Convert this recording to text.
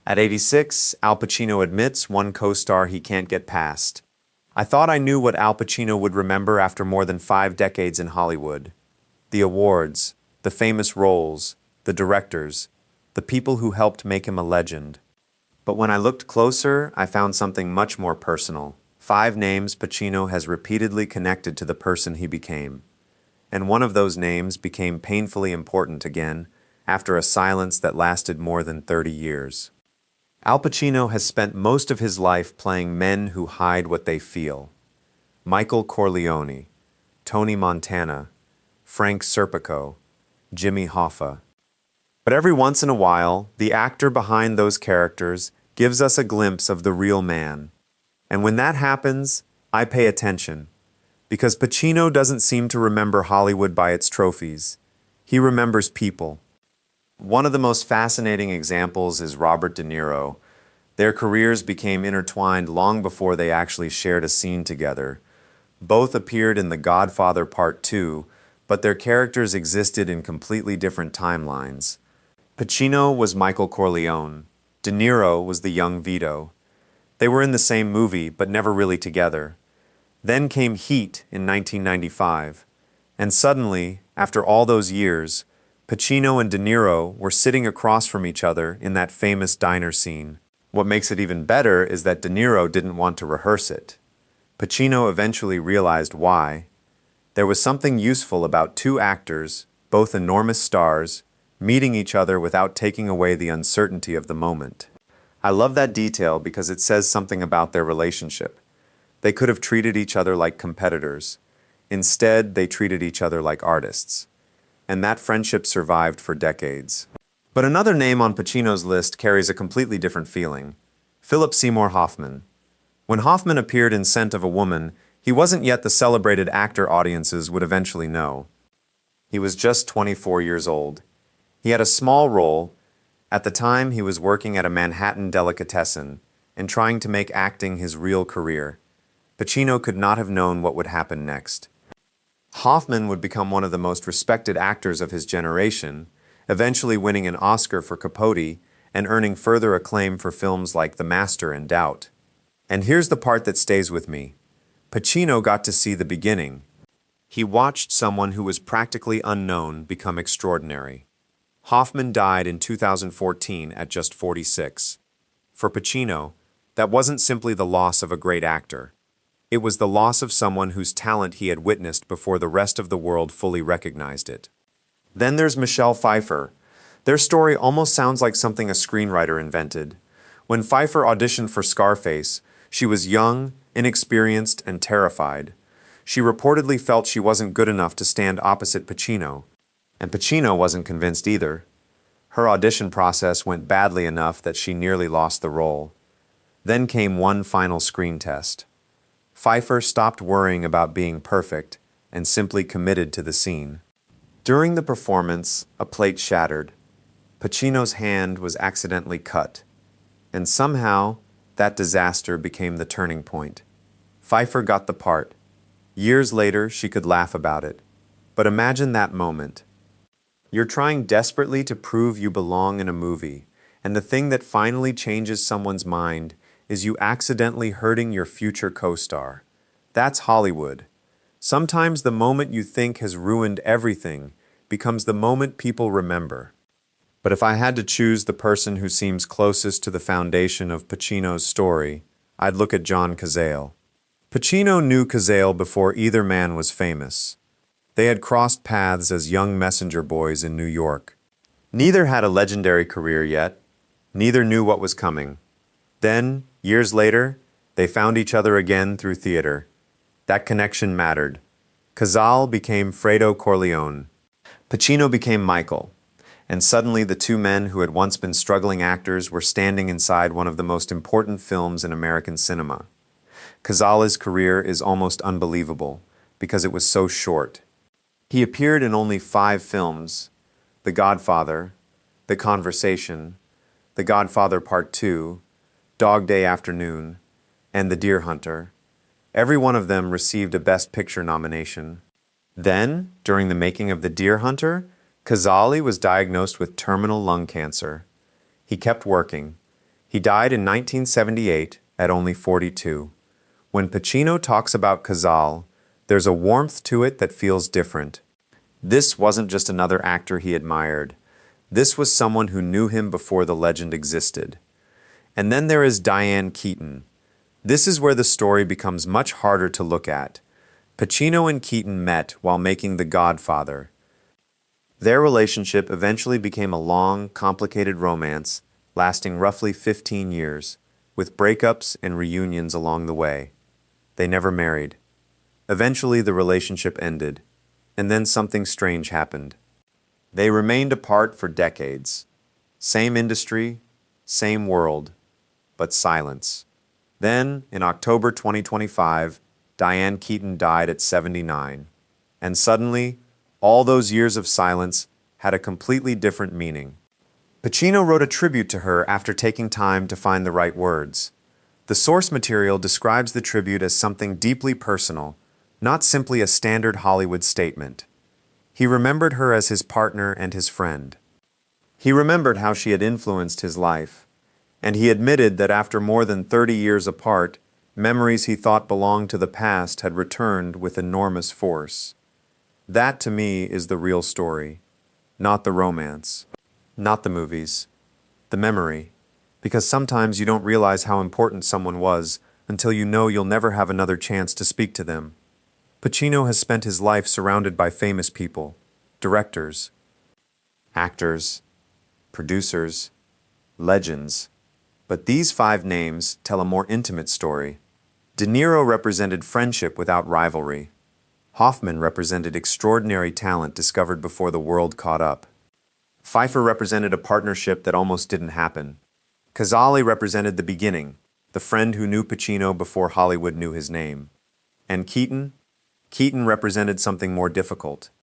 At 86, Al Pacino admits one co-star he can't get past. I thought I knew what Al Pacino would remember after more than 5 decades in Hollywood. The awards, the famous roles, the directors, the people who helped make him a legend. But when I looked closer, I found something much more personal. 5 names Pacino has repeatedly connected to the person he became. And one of those names became painfully important again, after a silence that lasted more than 30 years. Al Pacino has spent most of his life playing men who hide what they feel. Michael Corleone, Tony Montana, Frank Serpico, Jimmy Hoffa. But every once in a while, the actor behind those characters gives us a glimpse of the real man. And when that happens, I pay attention. Because Pacino doesn't seem to remember Hollywood by its trophies. He remembers people. One of the most fascinating examples is Robert De Niro. Their careers became intertwined long before they actually shared a scene together. Both appeared in The Godfather Part 2, but their characters existed in completely different timelines. Pacino was Michael Corleone. De Niro was the young Vito. They were in the same movie, but never really together. Then came Heat in 1995. And suddenly, after all those years, Pacino and De Niro were sitting across from each other in that famous diner scene. What makes it even better is that De Niro didn't want to rehearse it. Pacino eventually realized why. There was something useful about 2 actors, both enormous stars, meeting each other without taking away the uncertainty of the moment. I love that detail because it says something about their relationship. They could have treated each other like competitors. Instead, they treated each other like artists. And that friendship survived for decades. But another name on Pacino's list carries a completely different feeling. Philip Seymour Hoffman. When Hoffman appeared in Scent of a Woman, he wasn't yet the celebrated actor audiences would eventually know. He was just 24 years old. He had a small role. At the time, he was working at a Manhattan delicatessen and trying to make acting his real career. Pacino could not have known what would happen next. Hoffman would become one of the most respected actors of his generation, eventually winning an Oscar for Capote and earning further acclaim for films like The Master and Doubt. And here's the part that stays with me. Pacino got to see the beginning. He watched someone who was practically unknown become extraordinary. Hoffman died in 2014 at just 46. For Pacino, that wasn't simply the loss of a great actor. It was the loss of someone whose talent he had witnessed before the rest of the world fully recognized it. Then there's Michelle Pfeiffer. Their story almost sounds like something a screenwriter invented. When Pfeiffer auditioned for Scarface, she was young, inexperienced, and terrified. She reportedly felt she wasn't good enough to stand opposite Pacino. And Pacino wasn't convinced either. Her audition process went badly enough that she nearly lost the role. Then came one final screen test. Pfeiffer stopped worrying about being perfect and simply committed to the scene. During the performance, a plate shattered. Pacino's hand was accidentally cut. And somehow, that disaster became the turning point. Pfeiffer got the part. Years later, she could laugh about it. But imagine that moment. You're trying desperately to prove you belong in a movie, and the thing that finally changes someone's mind is you accidentally hurting your future co-star. That's Hollywood. Sometimes the moment you think has ruined everything becomes the moment people remember. But if I had to choose the person who seems closest to the foundation of Pacino's story, I'd look at John Cazale. Pacino knew Cazale before either man was famous. They had crossed paths as young messenger boys in New York. Neither had a legendary career yet. Neither knew what was coming. Then, years later, they found each other again through theater. That connection mattered. Cazale became Fredo Corleone. Pacino became Michael. And suddenly the 2 men who had once been struggling actors were standing inside one of the most important films in American cinema. Cazale's career is almost unbelievable because it was so short. He appeared in only 5 films: The Godfather, The Conversation, The Godfather Part 2, Dog Day Afternoon, and The Deer Hunter. Every one of them received a Best Picture nomination. Then, during the making of The Deer Hunter, Cazale was diagnosed with terminal lung cancer. He kept working. He died in 1978 at only 42. When Pacino talks about Cazale, there's a warmth to it that feels different. This wasn't just another actor he admired. This was someone who knew him before the legend existed. And then there is Diane Keaton. This is where the story becomes much harder to look at. Pacino and Keaton met while making The Godfather. Their relationship eventually became a long, complicated romance, lasting roughly 15 years, with breakups and reunions along the way. They never married. Eventually, the relationship ended, and then something strange happened. They remained apart for decades. Same industry, same world, but silence. Then, in October 2025, Diane Keaton died at 79. And suddenly, all those years of silence had a completely different meaning. Pacino wrote a tribute to her after taking time to find the right words. The source material describes the tribute as something deeply personal, not simply a standard Hollywood statement. He remembered her as his partner and his friend. He remembered how she had influenced his life, and he admitted that after more than 30 years apart, memories he thought belonged to the past had returned with enormous force. That, to me, is the real story, not the romance, not the movies, the memory, because sometimes you don't realize how important someone was until you know you'll never have another chance to speak to them. Pacino has spent his life surrounded by famous people, directors, actors, producers, legends. But these 5 names tell a more intimate story. De Niro represented friendship without rivalry. Hoffman represented extraordinary talent discovered before the world caught up. Pfeiffer represented a partnership that almost didn't happen. Cazale represented the beginning, the friend who knew Pacino before Hollywood knew his name. And Keaton represented something more difficult,